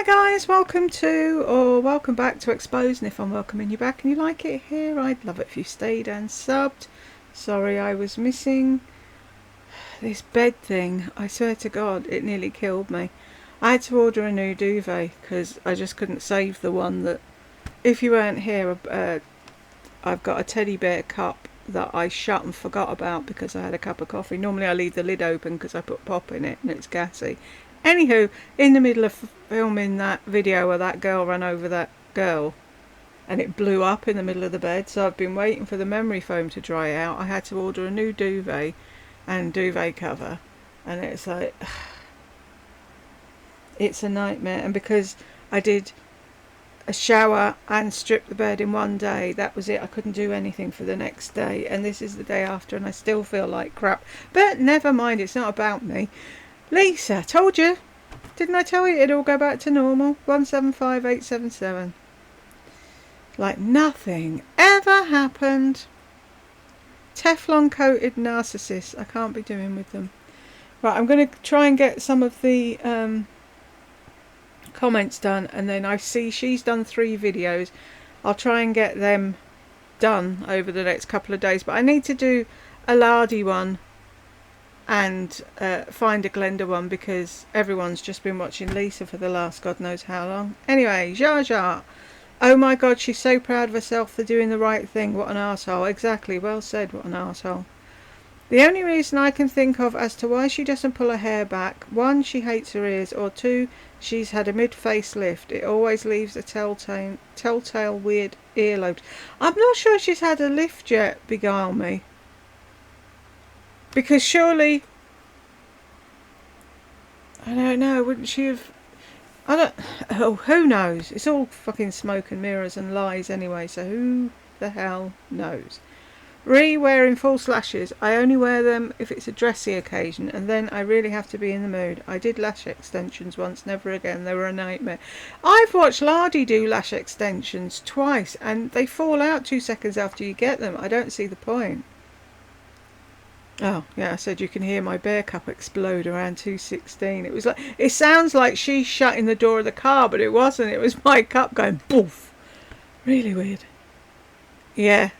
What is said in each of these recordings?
guys, welcome back to Exposed, and if I'm welcoming you back and you like it here, I'd love it if you stayed and subbed. Sorry I was missing. This bed thing, I swear to God, it nearly killed me. I had to order a new duvet because I just couldn't save the one that, if you weren't here, I've got a teddy bear cup that I shut and forgot about because I had a cup of coffee. Normally I leave the lid open because I put pop in it and it's gassy. Anywho, in the middle of filming that video where that girl ran over that girl and it blew up in the middle of the bed, so I've been waiting for the memory foam to dry out. I had to order a new duvet and duvet cover, and it's like, it's a nightmare. And because I did a shower and strip the bed in one day, that was it. I couldn't do anything for the next day, and this is the day after and I still feel like crap. But never mind, it's not about me. Lisa, told you. Didn't I tell you it'd all go back to normal? 175877. Like nothing ever happened. Teflon coated narcissists. I can't be doing with them. Right, I'm going to try and get some of the comments done, and then I see she's done 3 videos. I'll try and get them done over the next couple of days, but I need to do a Lardy one and find a Glenda one because everyone's just been watching Lisa for the last God knows how long. Anyway, Jar Jar. Oh my God, she's so proud of herself for doing the right thing. What an arsehole. Exactly, well said, what an arsehole. The only reason I can think of as to why she doesn't pull her hair back, 1, she hates her ears, or 2, she's had a mid-face lift. It always leaves a telltale weird earlobes. I'm not sure she's had a lift yet, beguile me. Because surely, I don't know, wouldn't she have, who knows? It's all fucking smoke and mirrors and lies anyway, so who the hell knows? Wearing false lashes. I only wear them if it's a dressy occasion, and then I really have to be in the mood. I did lash extensions once, never again. They were a nightmare. I've watched Lardy do lash extensions twice, and they fall out 2 seconds after you get them. I don't see the point. Oh, yeah, I said you can hear my bear cup explode around 2:16. It was like, it sounds like she's shutting the door of the car, but it wasn't. It was my cup going poof. Really weird. Yeah,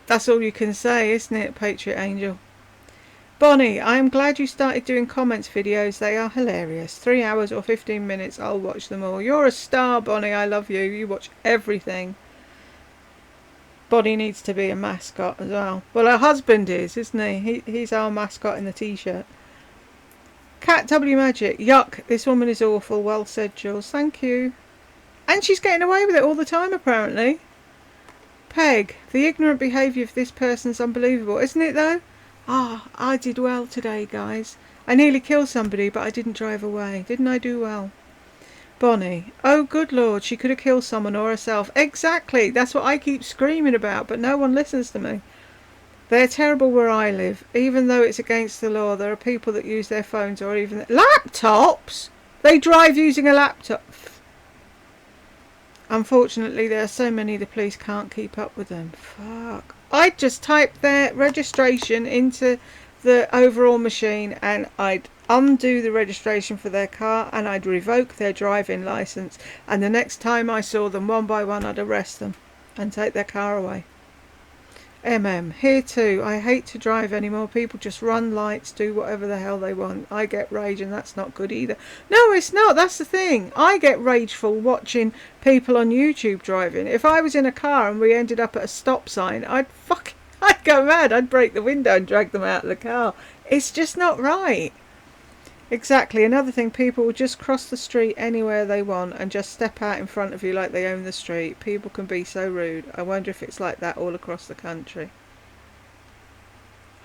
that's all you can say, isn't it, Patriot Angel? Bonnie, I am glad you started doing comments videos. They are hilarious. 3 hours or 15 minutes, I'll watch them all. You're a star, Bonnie. I love you. You watch everything. Bonnie needs to be a mascot as well. Well, her husband is, isn't he? He's our mascot in the t-shirt. Cat W Magic. Yuck, this woman is awful. Well said, Jules. Thank you. And she's getting away with it all the time, apparently. Peg. The ignorant behaviour of this person's unbelievable. Isn't it, though? Ah, I did well today, guys. I nearly killed somebody, but I didn't drive away. Didn't I do well? Bonnie. Oh, good Lord, she could have killed someone or herself. Exactly, that's what I keep screaming about, but no one listens to me. They're terrible where I live. Even though it's against the law, there are people that use their phones or even laptops. They drive using a laptop. Unfortunately, there are so many the police can't keep up with them. Fuck. I'd just type their registration into the overall machine and I'd undo the registration for their car and I'd revoke their driving licence, and the next time I saw them one by one I'd arrest them and take their car away. Here too. I hate to drive anymore. People just run lights, do whatever the hell they want. I get rage, and that's not good either. No, it's not. That's the thing. I get rageful watching people on YouTube driving. If I was in a car and we ended up at a stop sign, I'd go mad. I'd break the window and drag them out of the car. It's just not right. Exactly. Another thing, people will just cross the street anywhere they want and just step out in front of you like they own the street. People can be so rude. I wonder if it's like that all across the country.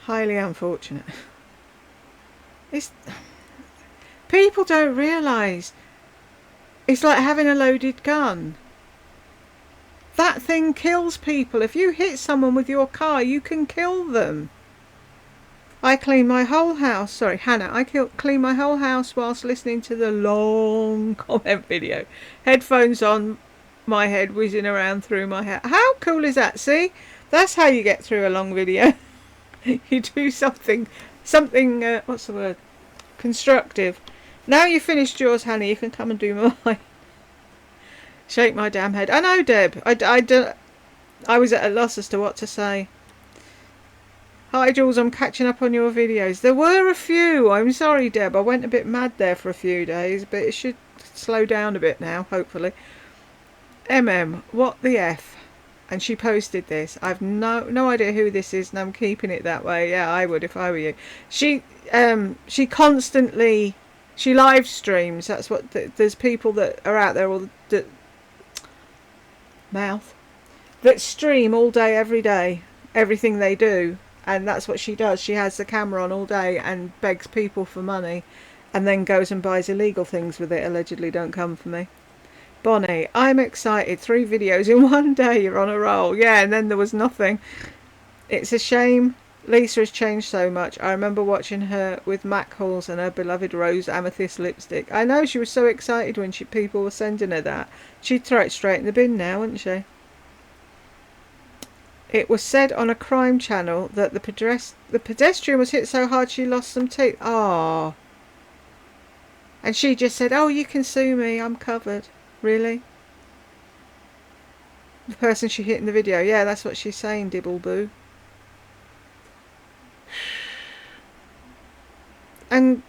Highly unfortunate. People don't realise it's like having a loaded gun. That thing kills people. If you hit someone with your car, you can kill them. I clean my whole house. Sorry, Hannah. I clean my whole house whilst listening to the long comment video. Headphones on, my head whizzing around through my hair. How cool is that? See? That's how you get through a long video. You do something, what's the word? Constructive. Now you've finished yours, Hannah, you can come and do mine. Shake my damn head. I know, Deb. I was at a loss as to what to say. Hi, Jules. I'm catching up on your videos. There were a few. I'm sorry, Deb. I went a bit mad there for a few days, but it should slow down a bit now, hopefully. What the F? And she posted this. I've no idea who this is, and I'm keeping it that way. Yeah, I would if I were you. She constantly live streams. That's what there's people that are out there all that stream all day, every day, everything they do, and that's what she does. She has the camera on all day and begs people for money, and then goes and buys illegal things with it. Allegedly, don't come for me. Bonnie, I'm excited. 3 videos in one day. You're on a roll. Yeah, and then there was nothing. It's a shame Lisa has changed so much. I remember watching her with Mac Halls and her beloved rose amethyst lipstick. I know, she was so excited when people were sending her that. She'd throw it straight in the bin now, wouldn't she? It was said on a crime channel that the pedestrian was hit so hard she lost some teeth. Ah. And she just said, oh, you can sue me. I'm covered. Really? The person she hit in the video. Yeah, that's what she's saying, Dibbleboo. And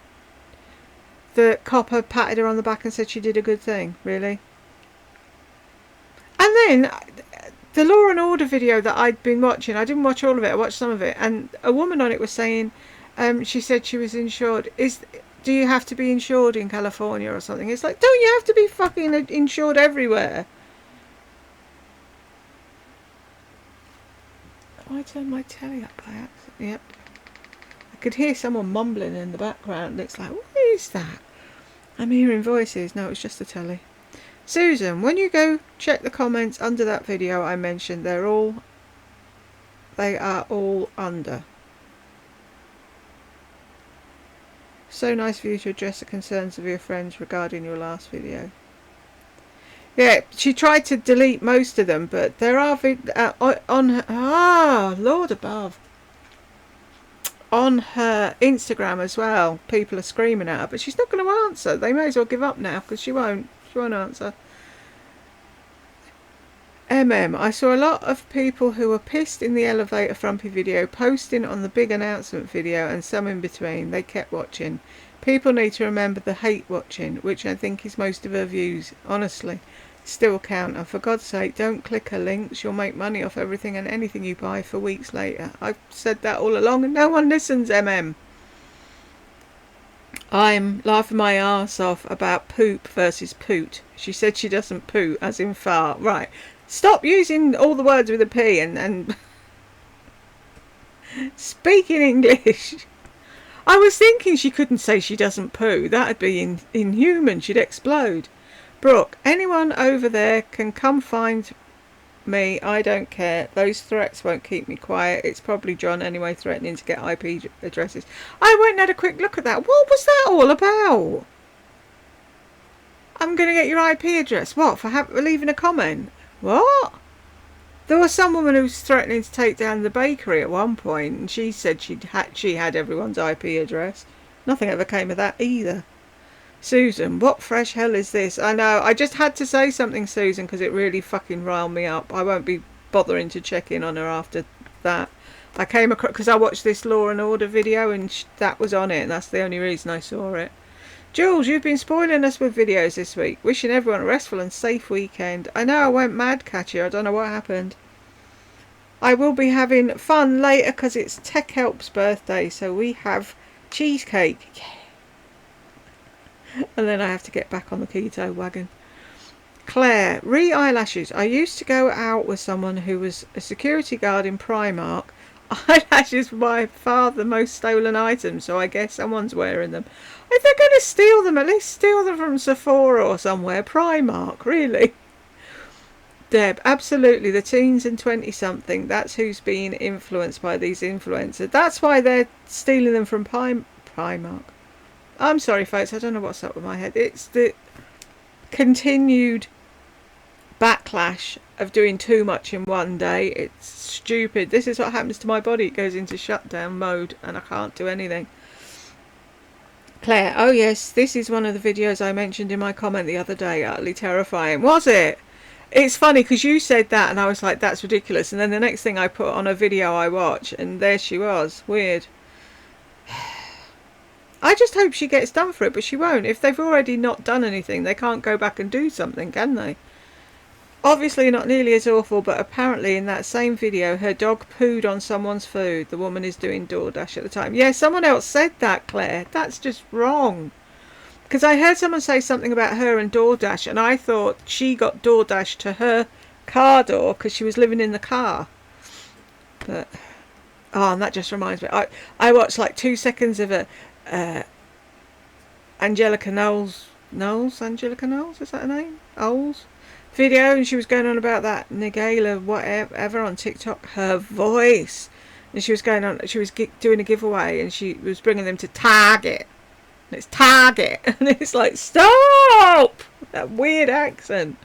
the copper patted her on the back and said she did a good thing. Really? And then the Law and Order video that I'd been watching, I didn't watch all of it, I watched some of it, and a woman on it was saying, she said she was insured. Do you have to be insured in California or something? It's like, don't you have to be fucking insured everywhere? Oh, I turned my telly up by accident. Yep. I could hear someone mumbling in the background. It's like, what is that? I'm hearing voices. No, it's just the telly. Susan, when you go check the comments under that video I mentioned, they are all under. So nice of you to address the concerns of your friends regarding your last video. Yeah, she tried to delete most of them, but there are on her, Lord above, on her Instagram as well. People are screaming at her, but she's not going to answer. They may as well give up now, because she won't answer. I saw a lot of people who were pissed in the elevator frumpy video posting on the big announcement video, and some in between. They kept watching. People need to remember the hate watching, which I think is most of her views. Honestly, still count. And for God's sake, don't click her links. You'll make money off everything and anything you buy for weeks later. I've said that all along and no one listens, I'm laughing my arse off about poop versus poot. She said she doesn't poo, as in fart. Right. Stop using all the words with a P and speak in English. I was thinking she couldn't say she doesn't poo. That'd be inhuman. She'd explode. Brooke, anyone over there can come find me. I don't care. Those threats won't keep me quiet. It's probably John anyway, threatening to get IP addresses. I went and had a quick look at that. What was that all about? I'm going to get your IP address. What? For leaving a comment? What? There was some woman who was threatening to take down the bakery at one point, and she said she had everyone's IP address. Nothing ever came of that either. Susan, what fresh hell is this? I know, I just had to say something, Susan, because it really fucking riled me up. I won't be bothering to check in on her after that. I came across, because I watched this Law and Order video, and that was on it, and that's the only reason I saw it. Jules, you've been spoiling us with videos this week. Wishing everyone a restful and safe weekend. I know I went mad, Katya. I don't know what happened. I will be having fun later because it's Tech Help's birthday, so we have cheesecake. Yeah. And then I have to get back on the keto wagon. Claire, eyelashes. I used to go out with someone who was a security guard in Primark. Eyelashes were by far the most stolen item, so I guess someone's wearing them. If they're going to steal them, at least steal them from Sephora or somewhere. Primark, really? Deb, absolutely. The teens and 20-something, that's who's being influenced by these influencers. That's why they're stealing them from Primark. I'm sorry, folks. I don't know what's up with my head. It's the continued backlash of doing too much in one day. It's stupid. This is what happens to my body. It goes into shutdown mode and I can't do anything. Claire, oh yes, this is one of the videos I mentioned in my comment the other day. Utterly terrifying. Was it? It's funny because you said that and I was like, that's ridiculous. And then the next thing I put on a video I watch and there she was. Weird. I just hope she gets done for it, but she won't. If they've already not done anything, they can't go back and do something, can they? Obviously not nearly as awful, but apparently in that same video her dog pooed on someone's food. The woman is doing DoorDash at the time. Yeah, someone else said that, Claire. That's just wrong. Because I heard someone say something about her and DoorDash, and I thought she got DoorDash to her car door because she was living in the car. But oh, and that just reminds me. I watched like 2 seconds of a Angelica Angelica Knowles, is that her name? Oles video, and she was going on about that Nigella whatever on TikTok. Her voice, and she was going on. She was doing a giveaway, and she was bringing them to Target. And it's Target, and it's like, stop that weird accent.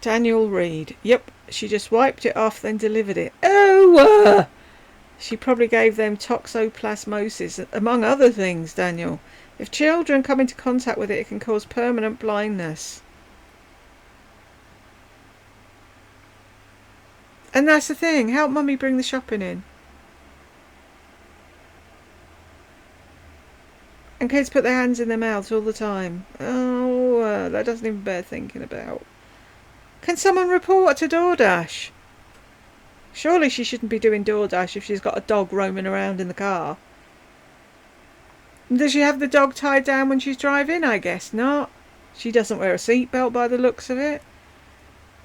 Daniel Reed. Yep, she just wiped it off, then delivered it. Oh, she probably gave them toxoplasmosis, among other things, Daniel. If children come into contact with it, it can cause permanent blindness. And that's the thing. Help Mummy bring the shopping in. And kids put their hands in their mouths all the time. Oh, that doesn't even bear thinking about. Can someone report to DoorDash? Surely she shouldn't be doing DoorDash if she's got a dog roaming around in the car. Does she have the dog tied down when she's driving? I guess not. She doesn't wear a seatbelt by the looks of it.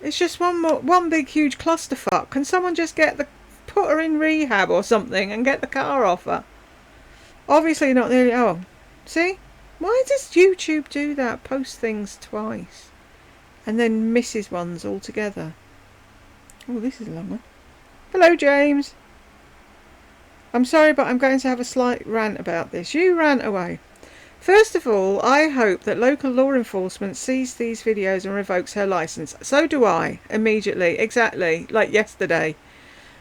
It's just one big huge clusterfuck. Can someone just put her in rehab or something and get the car off her? Obviously not nearly. Oh, see? Why does YouTube do that? Post things twice and then misses ones altogether. Oh, this is a long one. Hello, James. I'm sorry, but I'm going to have a slight rant about this. You rant away. First of all, I hope that local law enforcement sees these videos and revokes her licence. So do I, immediately, exactly, like yesterday.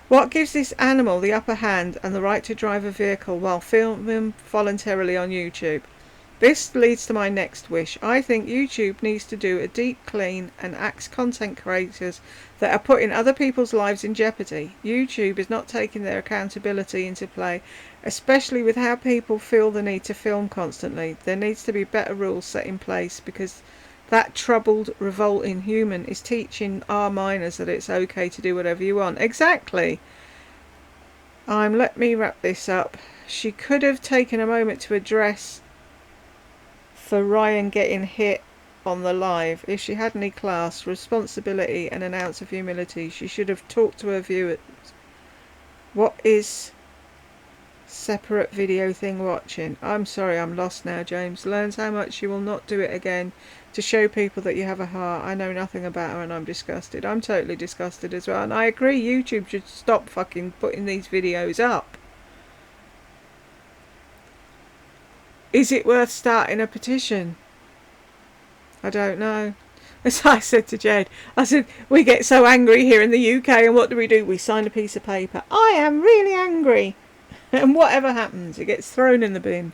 What gives this animal the upper hand and the right to drive a vehicle while filming voluntarily on YouTube? This leads to my next wish. I think YouTube needs to do a deep clean and axe content creators that are putting other people's lives in jeopardy. YouTube is not taking their accountability into play, especially with how people feel the need to film constantly. There needs to be better rules set in place because that troubled, revolting human is teaching our minors that it's okay to do whatever you want. Exactly. Let me wrap this up. She could have taken a moment to address for Ryan getting hit on the live. If she had any class, responsibility and an ounce of humility, she should have talked to her viewers. What is separate video thing watching? I'm sorry, I'm lost now, James. Learns how much she will not do it again to show people that you have a heart. I know nothing about her and I'm disgusted. I'm totally disgusted as well. And I agree, YouTube should stop fucking putting these videos up. Is it worth starting a petition? I don't know. As I said to Jed, I said, we get so angry here in the UK and what do? We sign a piece of paper. I am really angry. And whatever happens, it gets thrown in the bin.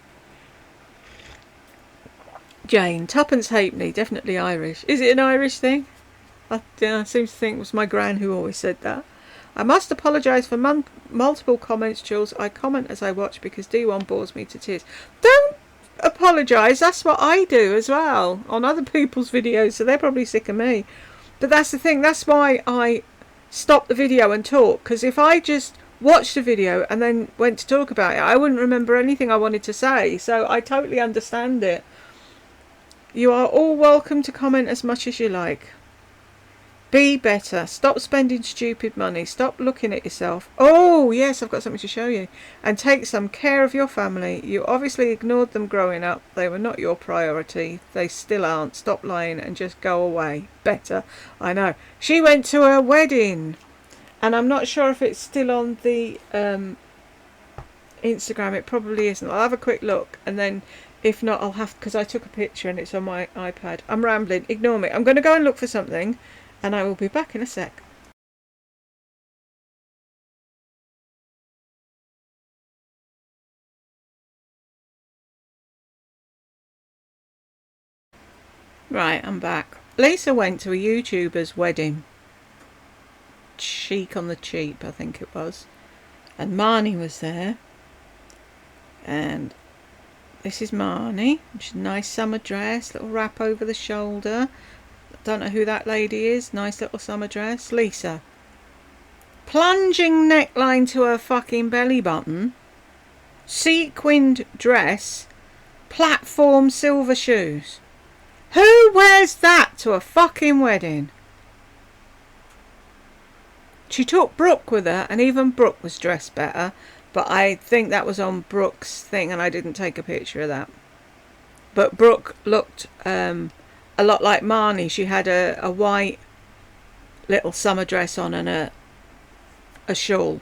Jane, tuppence halfpenny, definitely Irish. Is it an Irish thing? I seem to think it was my gran who always said that. I must apologise for multiple comments, Jules. I comment as I watch because D1 bores me to tears. Don't apologise, that's what I do as well on other people's videos, so they're probably sick of me. But that's the thing, that's why I stop the video and talk, because if I just watched the video and then went to talk about it, I wouldn't remember anything I wanted to say, so I totally understand it. You are all welcome to comment as much as you like. Be better. Stop spending stupid money. Stop looking at yourself. Oh, yes, I've got something to show you. And take some care of your family. You obviously ignored them growing up. They were not your priority. They still aren't. Stop lying and just go away. Better. I know. She went to her wedding. And I'm not sure if it's still on the Instagram. It probably isn't. I'll have a quick look. And then if not, I'll have... because I took a picture and it's on my iPad. I'm rambling. Ignore me. I'm going to go and look for something. And I will be back in a sec. Right, I'm back. Lisa went to a YouTuber's wedding. Chic on the cheap, I think it was. And Marnie was there. And this is Marnie. She's a nice summer dress, little wrap over the shoulder. Don't know who that lady is. Nice little summer dress. Lisa. Plunging neckline to her fucking belly button. Sequined dress. Platform silver shoes. Who wears that to a fucking wedding? She took Brooke with her, and even Brooke was dressed better. But I think that was on Brooke's thing, and I didn't take a picture of that. But Brooke looked a lot like Marnie. She had a white little summer dress on and a shawl.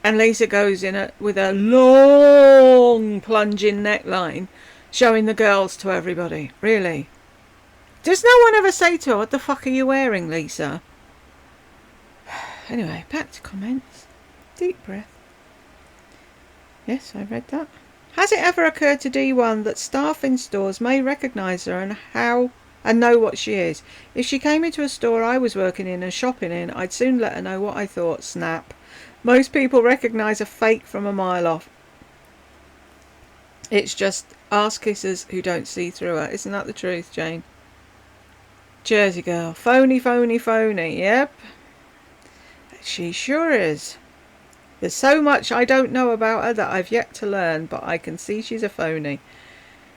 And Lisa goes in with a long plunging neckline, showing the girls to everybody. Really? Does no one ever say to her, what the fuck are you wearing, Lisa? Anyway, back to comments. Deep breath. Yes, I read that. Has it ever occurred to D1 that staff in stores may recognise her and know what she is? If she came into a store I was working in and shopping in, I'd soon let her know what I thought. Snap. Most people recognise a fake from a mile off. It's just arse kissers who don't see through her. Isn't that the truth, Jane? Jersey girl. Phony, phony, phony. Yep. She sure is. There's so much I don't know about her that I've yet to learn, but I can see she's a phony.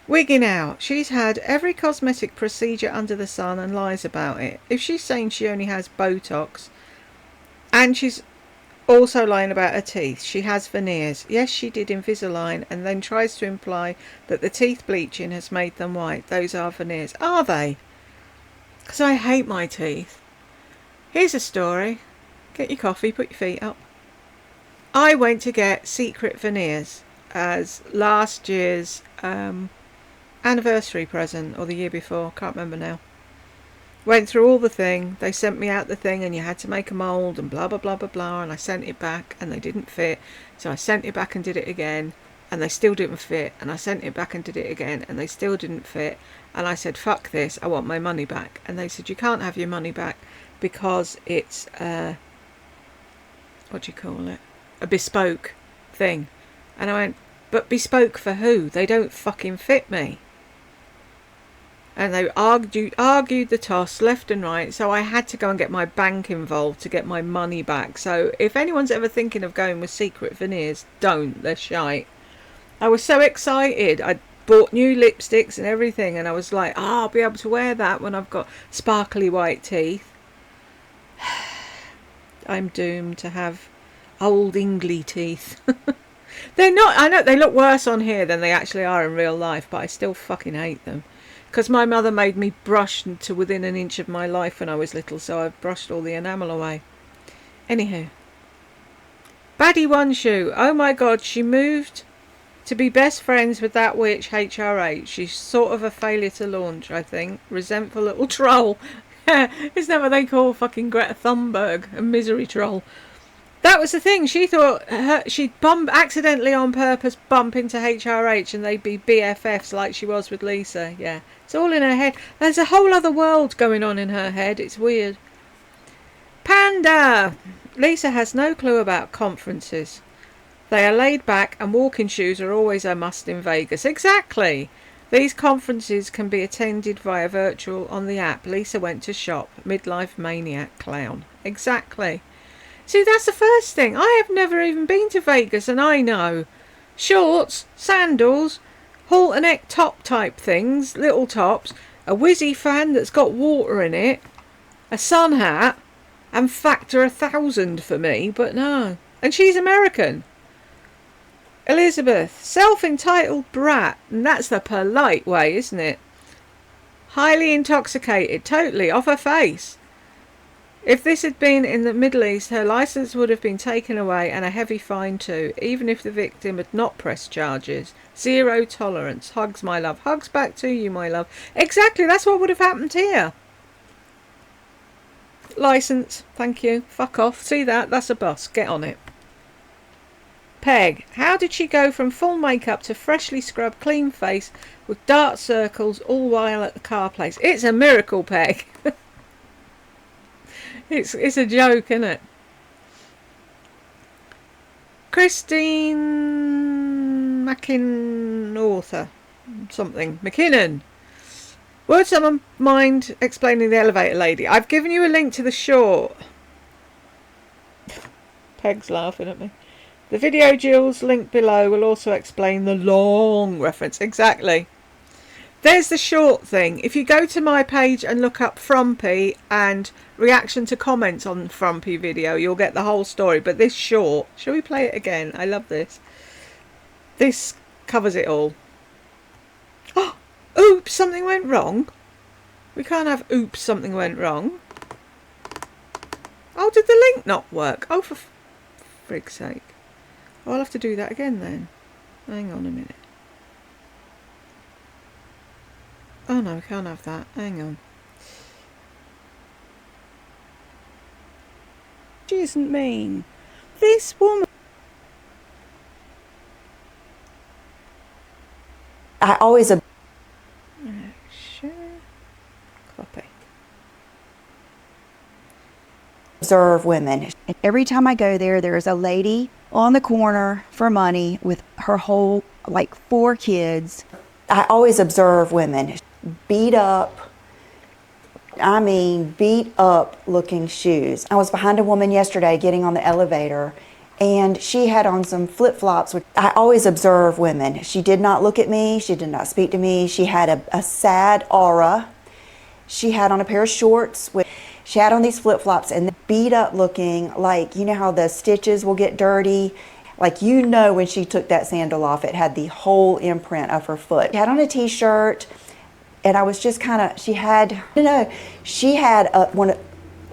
Wigging out. She's had every cosmetic procedure under the sun and lies about it. If she's saying she only has Botox, and she's also lying about her teeth, she has veneers. Yes, she did Invisalign, and then tries to imply that the teeth bleaching has made them white. Those are veneers. Are they? Because I hate my teeth. Here's a story. Get your coffee, put your feet up. I went to get secret veneers as last year's anniversary present, or the year before, can't remember now. Went through all the thing, they sent me out the thing, and you had to make a mould and blah blah blah blah blah, and I sent it back and they didn't fit, so I sent it back and did it again, and they still didn't fit, and I sent it back and did it again, and they still didn't fit, and I said fuck this, I want my money back. And they said you can't have your money back because it's what do you call it, a bespoke thing. And I went, but bespoke for who? They don't fucking fit me. And they argued the toss left and right, so I had to go and get my bank involved to get my money back. So if anyone's ever thinking of going with secret veneers, don't. They're shite. I was so excited. I bought new lipsticks and everything, and I was like, I'll be able to wear that when I've got sparkly white teeth. I'm doomed to have old Ingly teeth. They're not, I know they look worse on here than they actually are in real life, but I still fucking hate them. Because my mother made me brush to within an inch of my life when I was little, so I've brushed all the enamel away. Anywho. Baddie One Shoe. Oh my god, she moved to be best friends with that witch HRH. She's sort of a failure to launch, I think. Resentful little troll. Isn't that what they call fucking Greta Thunberg? A misery troll. That was the thing. She thought she'd accidentally on purpose bump into HRH and they'd be BFFs like she was with Lisa. Yeah, it's all in her head. There's a whole other world going on in her head. It's weird. Panda! Lisa has no clue about conferences. They are laid back and walking shoes are always a must in Vegas. Exactly. These conferences can be attended via virtual on the app. Lisa went to shop. Midlife maniac clown. Exactly. See, that's the first thing. I have never even been to Vegas, and I know. Shorts, sandals, halter neck top type things, little tops, a whizzy fan that's got water in it, a sun hat, and factor 1,000 for me, but no. And she's American. Elizabeth, self-entitled brat, and that's the polite way, isn't it? Highly intoxicated, totally, off her face. If this had been in the Middle East, her licence would have been taken away and a heavy fine too, even if the victim had not pressed charges. Zero tolerance. Hugs, my love. Hugs back to you, my love. Exactly, that's what would have happened here. Licence, thank you. Fuck off. See that? That's a bus. Get on it. Peg, how did she go from full makeup to freshly scrubbed clean face with dark circles all while at the car place? It's a miracle, Peg. It's a joke, isn't it? Christine author something. McKinnon. Would someone mind explaining the elevator lady? I've given you a link to the short. Peg's laughing at me. The video Jill's link below will also explain the long reference. Exactly. There's the short thing. If you go to my page and look up Frumpy and reaction to comments on Frumpy video, you'll get the whole story. But this short, shall we play it again? I love this. This covers it all. Oh, oops, something went wrong. We can't have oops, something went wrong. Oh, did the link not work? Oh, for frig's sake. Oh, I'll have to do that again then. Hang on a minute. Oh no, we can't have that. Hang on. She isn't mean. This woman... I always... Share. Copy. Observe women. Every time I go there, there's a lady on the corner for money with her whole, like, 4 kids. I always observe women. Beat up, I mean beat up looking shoes. I was behind a woman yesterday getting on the elevator and she had on some flip-flops. I always observe women. She did not look at me, she did not speak to me. She had a sad aura. She had on a pair of shorts she had on these flip-flops and beat up looking, like, you know how the stitches will get dirty? Like, you know, when she took that sandal off, it had the whole imprint of her foot. She had on a t-shirt. And I was just kind of, she had a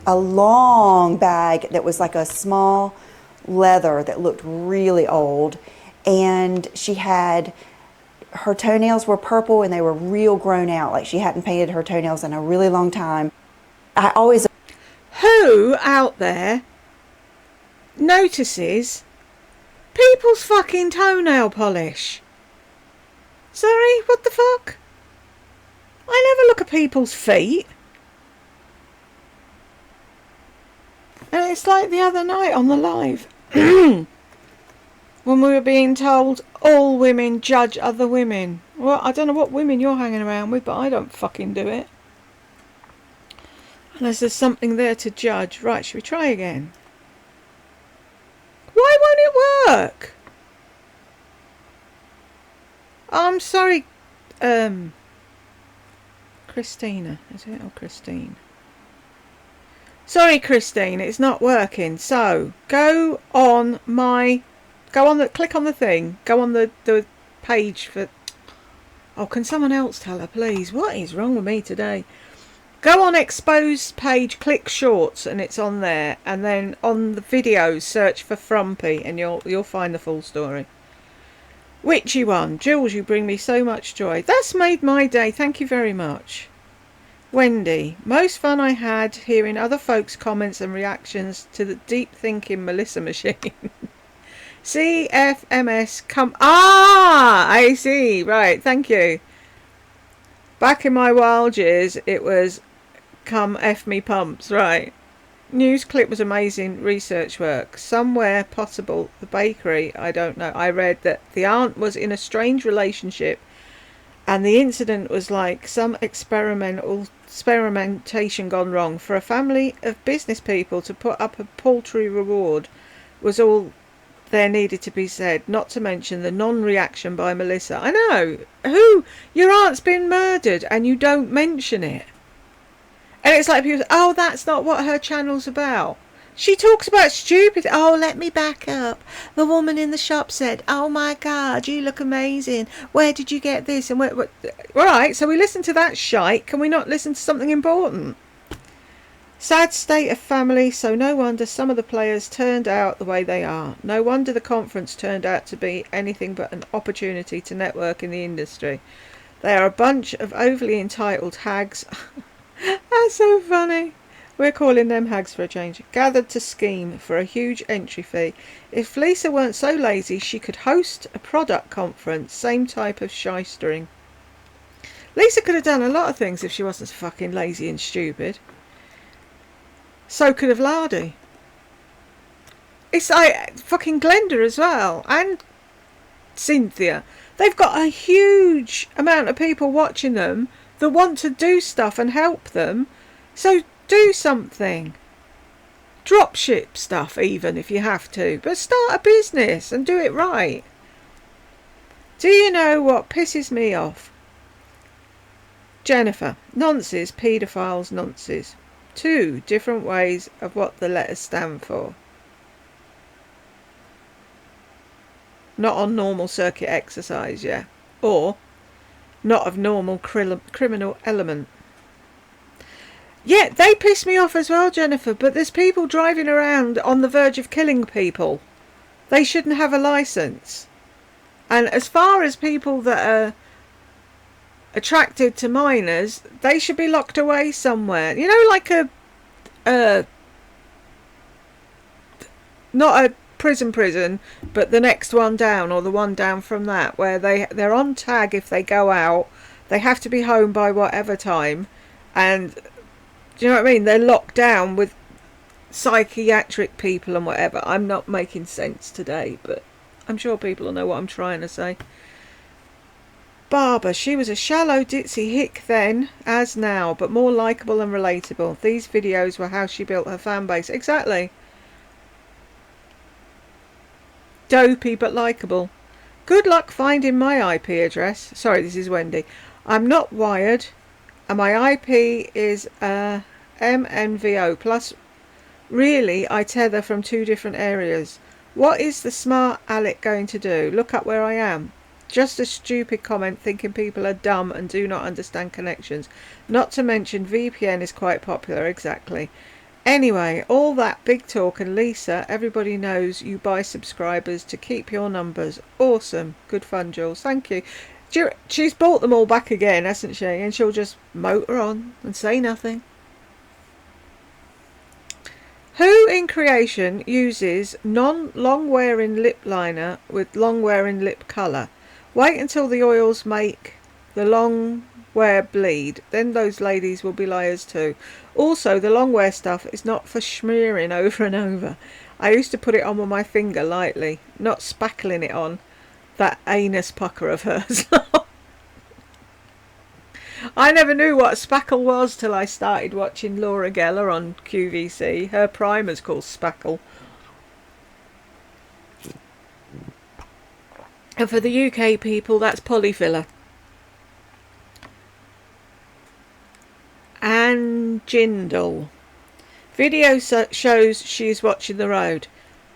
long bag that was like a small leather that looked really old. And she had, her toenails were purple and they were real grown out. Like she hadn't painted her toenails in a really long time. I always... Who out there notices people's fucking toenail polish? Sorry, what the fuck? I never look at people's feet. And it's like the other night on the live. When we were being told all women judge other women. Well, I don't know what women you're hanging around with, but I don't fucking do it. Unless there's something there to judge. Right, should we try again? Why won't it work? I'm sorry, Christina, is it? Or Christine? Sorry, Christine, it's not working. So, click on the thing. Go on the page for... Oh, can someone else tell her, please? What is wrong with me today? Go on Exposed page, click Shorts, and it's on there. And then on the videos, search for Frumpy, and you'll find the full story. Witchy one. Jules, you bring me so much joy. That's made my day. Thank you very much. Wendy. Most fun I had hearing other folks' comments and reactions to the deep thinking Melissa machine. CFMS come... Ah! I see. Right. Thank you. Back in my wild years, it was come F me pumps. Right. News clip was amazing research work. Somewhere possible the bakery, I don't know. I read that the aunt was in a strange relationship and the incident was like some experimentation gone wrong. For a family of business people to put up a paltry reward was all there needed to be said, not to mention the non-reaction by Melissa. I know. Who? Your aunt's been murdered and you don't mention it. And it's like people say, oh, that's not what her channel's about. She talks about stupid... Oh, let me back up. The woman in the shop said, oh my God, you look amazing. Where did you get this? And where... Right, so we listen to that shite. Can we not listen to something important? Sad state of family, so no wonder some of the players turned out the way they are. No wonder the conference turned out to be anything but an opportunity to network in the industry. They are a bunch of overly entitled hags... That's so funny. We're calling them hags for a change. Gathered to scheme for a huge entry fee. If Lisa weren't so lazy, she could host a product conference. Same type of shystering. Lisa could have done a lot of things if she wasn't so fucking lazy and stupid. So could have Lardy. It's like fucking Glenda as well. And Cynthia. They've got a huge amount of people watching them that want to do stuff and help them. So do something. Drop ship stuff even if you have to. But start a business and do it right. Do you know what pisses me off? Jennifer. Nonces, paedophiles, nonces. 2 different ways of what the letters stand for. Not on normal circuit exercise, yeah. Or not of normal criminal element. Yeah, they piss me off as well, Jennifer, but there's people driving around on the verge of killing people. They shouldn't have a licence. And as far as people that are attracted to minors, they should be locked away somewhere. You know, like not a prison, but the next one down or the one down from that, where they're on tag if they go out. They have to be home by whatever time, and do you know what I mean? They're locked down with psychiatric people and whatever. I'm not making sense today, but I'm sure people will know what I'm trying to say. Barbara, she was a shallow ditzy hick then as now, but more likeable and relatable. These videos were how she built her fan base. Exactly. Dopey but likeable. Good luck finding my IP address. Sorry, this is Wendy. I'm not wired, and my IP is MNVO. Plus, really, I tether from 2 different areas. What is the smart Alec going to do? Look up where I am. Just a stupid comment thinking people are dumb and do not understand connections. Not to mention VPN is quite popular. Exactly. Anyway, all that big talk, and Lisa, everybody knows you buy subscribers to keep your numbers. Awesome. Good fun, Jules. Thank you. She's bought them all back again, hasn't she? And she'll just motor on and say nothing. Who in creation uses non-long wearing lip liner with long wearing lip colour? Wait until the oils make the long wear bleed. Then those ladies will be liars too. Also, the long wear stuff is not for smearing over and over. I used to put it on with my finger lightly, not spackling it on. That anus pucker of hers. I never knew what a spackle was till I started watching Laura Geller on QVC. Her primer's called Spackle. And for the UK people, that's polyfiller. And Jindal. Video shows she's watching the road.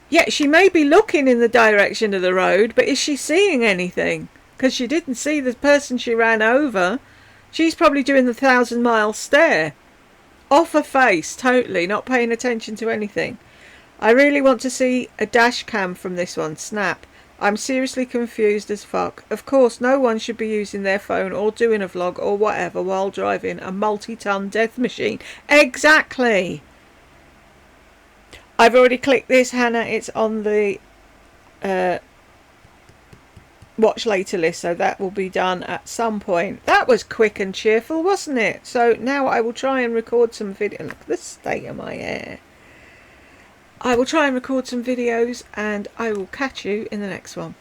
Yeah, she may be looking in the direction of the road, but is she seeing anything? Because she didn't see the person she ran over. She's probably doing the 1,000-mile stare. Off her face, totally, not paying attention to anything. I really want to see a dash cam from this one. Snap. I'm seriously confused as fuck. Of course, no one should be using their phone or doing a vlog or whatever while driving a multi-ton death machine. Exactly. I've already clicked this, Hannah. It's on the watch later list, so that will be done at some point. That was quick and cheerful, wasn't it? So now I will try and record some video. Look at the state of my hair. I will try and record some videos, and I will catch you in the next one.